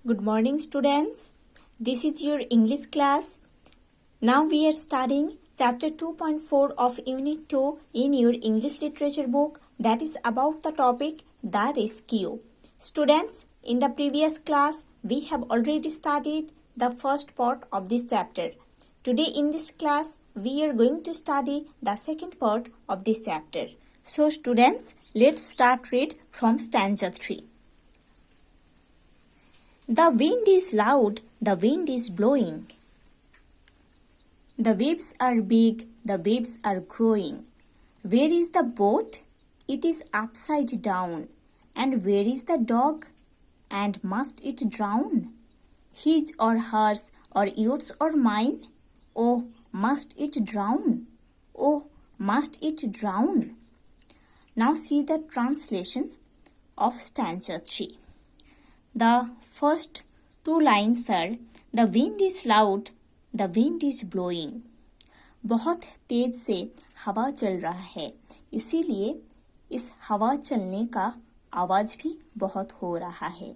Good morning, students. This is your English class. Now we are studying chapter 2.4 of Unit 2 in your English literature book, that is about the topic The Rescue. Students, in the previous class, we have already studied the first part of this chapter. Today in this class, we are going to study the second part of this chapter. So students, let's start read from stanza 3. The wind is loud, the wind is blowing. The waves are big, the waves are growing. Where is the boat? It is upside down. And where is the dog? And must it drown? His or hers, or yours or mine? Oh, must it drown? Oh, must it drown? Now see the translation of stanza 3. The first two lines are, the wind is loud, the wind is blowing. बहुत तेज से हवा चल रहा है, इसीलिए इस हवा चलने का आवाज भी बहुत हो रहा है.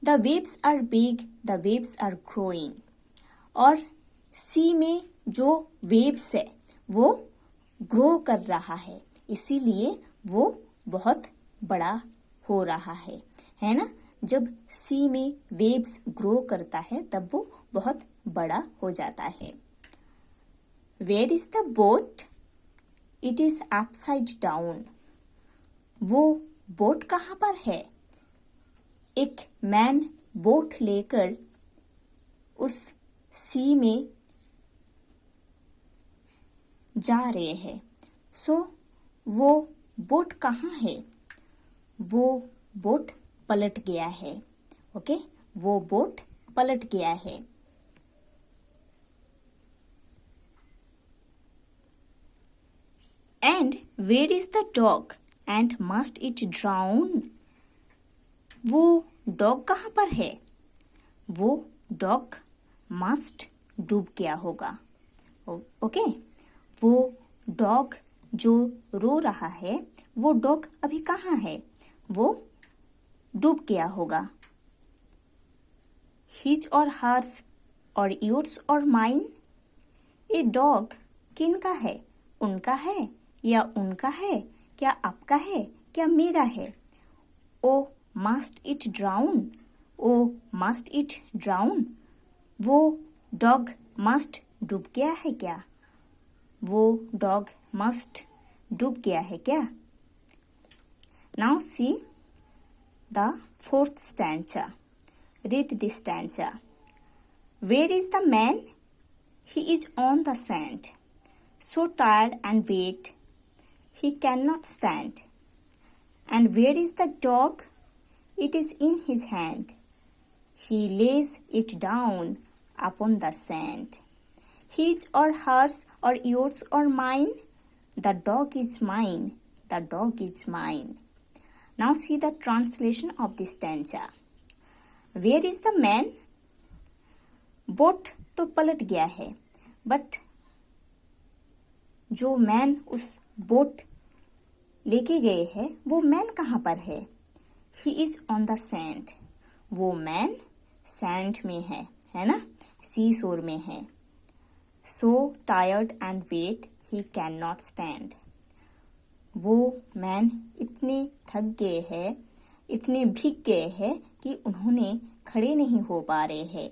The waves are big, the waves are growing. और सी में जो waves है वो ग्रो कर रहा है, इसीलिए वो बहुत बड़ा हो रहा है ना. जब सी में वेव्स ग्रो करता है तब वो बहुत बड़ा हो जाता है. Where is the boat? It is upside down. वो बोट कहाँ पर है? एक मैन बोट लेकर उस सी में जा रहे हैं. सो वो बोट कहाँ है? वो बोट पलट गया है. ओके, वो बोट पलट गया है. And where is the dog? And must it drown. वो डॉग कहाँ पर है? वो डॉग मस्ट डूब गया होगा. ओके, वो डॉग जो रो रहा है, वो डॉग अभी कहाँ है? वो डूब गया होगा. हिज और हर्स, और योर्स और माइन. ये डॉग किनका है? उनका है या उनका है? क्या आपका है? क्या मेरा है? Oh must it drown. Oh must it drown. वो डॉग मस्ट डूब गया है क्या? वो डॉग मस्ट डूब गया है क्या? Now see the fourth stanza. Read this stanza. Where is the man? He is on the sand, so tired and wet, he cannot stand. And where is the dog? It is in his hand, he lays it down upon the sand. His or hers, or yours or mine? The dog is mine, the dog is mine. Now see the translation of this stanza. Where is the man? Boat तो पलट गया है, but जो man उस boat लेके गए हैं वो मैन कहाँ पर है? He is on the sand. वो मैन सैंड में है ना, सी शोर में है. So tired and wet, he cannot stand. वो मैन इतने थक गए हैं, इतने भीग गए हैं कि उन्होंने खड़े नहीं हो पा रहे हैं.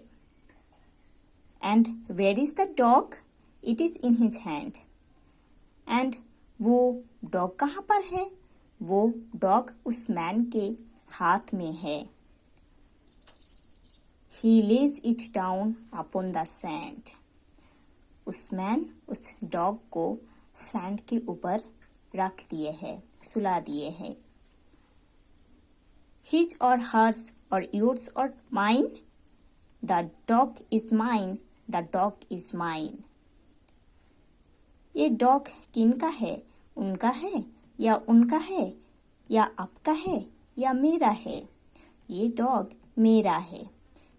And where is the dog? It is in his hand. एंड वो डॉग कहाँ पर है? वो डॉग उस मैन के हाथ में है. He lays it down upon the sand. उस मैन उस डॉग को सैंड के ऊपर रख दिए है, सुला दिए है. हिज और हर्स, और योर्स और mine. The dog is mine, the dog is mine. ये डॉग किनका है? उनका है या उनका है? या आपका है या मेरा है? ये डॉग मेरा है,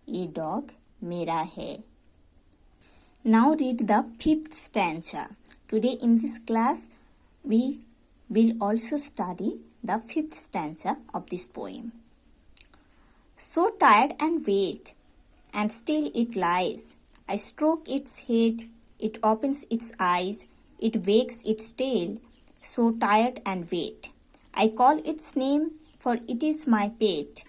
ये डॉग मेरा है. Now read the fifth stanza. Today in this class we will also study the fifth stanza of this poem. So tired and wait, and still it lies. I stroke its head, it opens its eyes, it wags its tail, so tired and wait. I call its name, for it is my pet,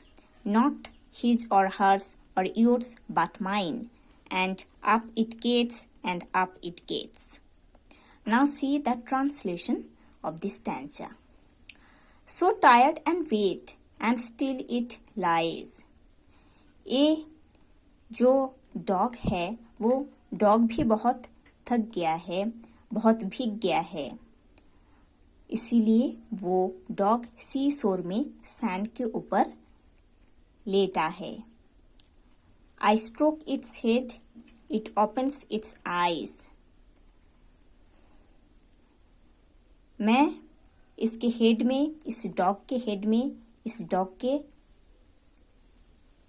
not his or hers or yours but mine, and up it gets and up it gets. Now see the translation of this stanza. So tired and wait, and still it lies. ये जो dog है वो dog भी बहुत थक गया है, बहुत भीग गया है, इसीलिए वो डॉग सी शोर में सैंड के ऊपर लेटा है. I stroke its head, it opens its eyes. मैं इसके हेड में, इस डॉग के हेड में, इस डॉग के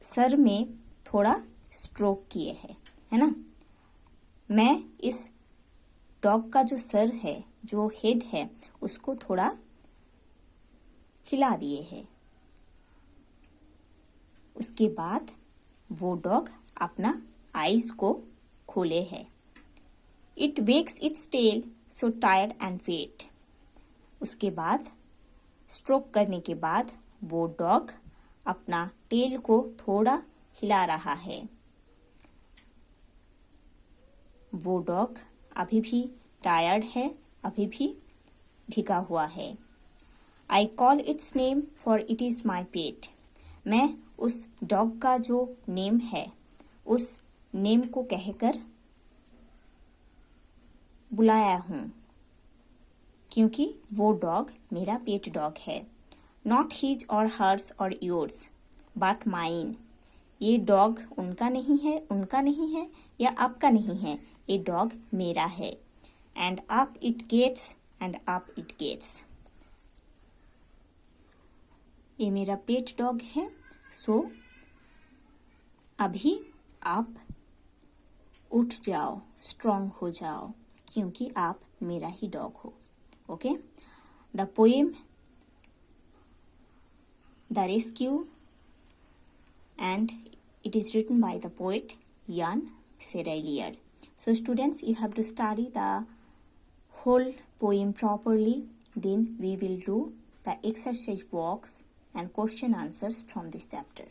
सर में थोड़ा स्ट्रोक किए है ना. मैं इस डॉग का जो सर है, जो हेड है, उसको थोड़ा हिला दिए है. उसके बाद वो डॉग अपना आईज को खोले है. It wakes its tail, so tired and wet. उसके बाद स्ट्रोक करने के बाद वो डॉग अपना टेल को थोड़ा हिला रहा है. वो डॉग अभी भी टायर्ड है, अभी भी भीगा हुआ है. I call its name, for it is my pet. मैं उस डॉग का जो नेम है, उस नेम को कहकर बुलाया हूँ, क्योंकि वो डॉग मेरा पेट डॉग है. नॉट हिज और हर्स और योर्स बट माइन. ये डॉग उनका नहीं है, उनका नहीं है या आपका नहीं है, ये डॉग मेरा है. And up it gets and up it gets. ये मेरा पेट डॉग है, सो अभी आप उठ जाओ, स्ट्रांग हो जाओ, क्योंकि आप मेरा ही डॉग हो. Okay. The poem The Rescue, and it is written by the poet Jan Serralier. So students, you have to study the whole poem properly, then we will do the exercise works and question answers from this chapter.